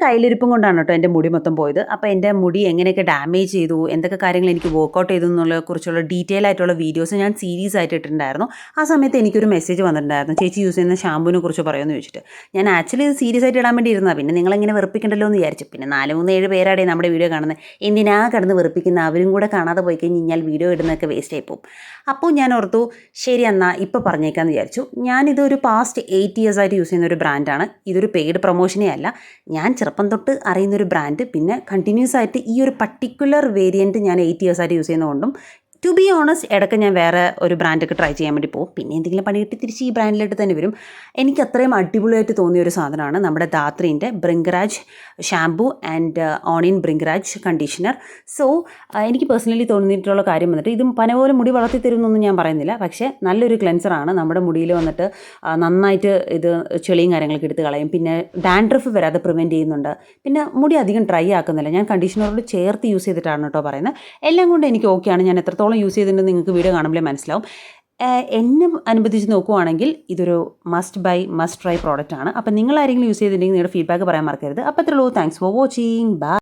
കയ്യിലിരിപ്പും കൊണ്ടാണ് കേട്ടോ എൻ്റെ മുടി മൊത്തം പോയത്. അപ്പോൾ എൻ്റെ മുടി എങ്ങനെയൊക്കെ ഡാമേജ് ചെയ്തു, എന്തൊക്കെ കാര്യങ്ങൾ എനിക്ക് വർക്കൗട്ട് ചെയ്തു എന്നുള്ളതിനെക്കുറിച്ചുള്ള ഡീറ്റെയിൽ ആയിട്ടുള്ള വീഡിയോസ് ഞാൻ സീരീസ് ആയിട്ട് ഇട്ടിട്ടുണ്ടായിരുന്നു. ആ സമയത്ത് എനിക്കൊരു മെസ്സേജ് വന്നിട്ടുണ്ടായിരുന്നു, ചേച്ചി യൂസ് ചെയ്യുന്ന ഷാമ്പൂവിനെ കുറിച്ച് പറയുമെന്ന് ചോദിച്ചിട്ട്. ഞാൻ ആക്ച്വലി ഇത് സീരിയസ് ആയിട്ട് ഇടാൻ വേണ്ടി ഇരുന്നതാണ്. പിന്നെ നിങ്ങളെങ്ങനെ വെറുപ്പിക്കണ്ടല്ലോ എന്ന് വിചാരിച്ചു. പിന്നെ 4-3-7 പേരാടെ നമ്മുടെ വീഡിയോ കാണുന്നത്. എന്തിനാ കിടന്ന് വെറുപ്പിക്കുന്ന, അവരും കൂടെ കാണാതെ പോയി കഴിഞ്ഞാൽ വീഡിയോ ഇടുന്നതൊക്കെ വേസ്റ്റ് ആയി പോകും. അപ്പോൾ ഞാൻ ഓർത്തു ശരി എന്നാൽ ഇപ്പോൾ പറഞ്ഞേക്കാമെന്ന് വിചാരിച്ചു. ഞാനിതൊരു പാസ്റ്റ് 8 ഇയേഴ്സ് ആയിട്ട് യൂസ് ചെയ്യുന്ന ഒരു ബ്രാൻഡാണ്. ഇതൊരു പെയ്ഡ് പ്രൊമോഷനേ അല്ല. ഞാൻ ചെറുപ്പം തൊട്ട് അറിയുന്നൊരു ബ്രാൻഡ്, പിന്നെ കണ്ടിന്യൂസ് ആയിട്ട് ഈ ഒരു പർട്ടിക്കുലർ വേരിയൻറ്റ് ഞാൻ 8 ഇയേഴ്സ് ആയിട്ട് യൂസ് ചെയ്യുന്നതുകൊണ്ടും ടു ബി ഓണസ്റ്റ് ഇടയ്ക്ക് ഞാൻ വേറെ ഒരു ബ്രാൻഡൊക്കെ ട്രൈ ചെയ്യാൻ വേണ്ടി പോകും. പിന്നെ എന്തെങ്കിലും പണി കിട്ടി തിരിച്ച് ഈ ബ്രാൻഡിലോട്ട് തന്നെ വരും. എനിക്ക് അത്രയും അടിപൊളിയായിട്ട് തോന്നിയ ഒരു സാധനമാണ് നമ്മുടെ ധാത്രീൻ്റെ Bhringraj shampoo and onion Bhringraj conditioner. So എനിക്ക് പേഴ്സണലി തോന്നിയിട്ടുള്ള കാര്യം വന്നിട്ട് ഇത് പന പോലെ മുടി വളർത്തി തരുമെന്നൊന്നും ഞാൻ പറയുന്നില്ല. പക്ഷേ നല്ലൊരു ക്ലെൻസറാണ്. നമ്മുടെ മുടിയിൽ വന്നിട്ട് നന്നായിട്ട് ഇത് ചെളിയും കാര്യങ്ങളൊക്കെ എടുത്ത് കളയും. പിന്നെ ഡാൻഡ്രഫ് വരാതെ പ്രിവെൻറ്റ് ചെയ്യുന്നുണ്ട്. പിന്നെ മുടി അധികം ഡ്രൈ ആക്കുന്നില്ല. ഞാൻ കണ്ടീഷണറോട് ചേർത്ത് യൂസ് ചെയ്തിട്ടാണ് കേട്ടോ പറയുന്നത്. എല്ലാം കൊണ്ട് എനിക്ക് ഓക്കെയാണ്. ഞാൻ എത്രത്തോളം യൂസ് ചെയ്തിട്ടുണ്ടെന്ന് നിങ്ങൾക്ക് വീഡിയോ കാണുമ്പോഴേ മനസ്സിലാവും. എന്നെ അനുബന്ധിച്ച് നോക്കുവാണെങ്കിൽ ഇതൊരു must by must try product ആണ്. അപ്പോൾ നിങ്ങൾ ആരെങ്കിലും യൂസ് ചെയ്തിട്ടുണ്ടെങ്കിൽ നിങ്ങളുടെ ഫീഡ്ബാക്ക് പറയാൻ മറക്കരുത്. അപ്പോൾ അത്രേ ഉള്ളൂ. Thanks for watching. ബൈ.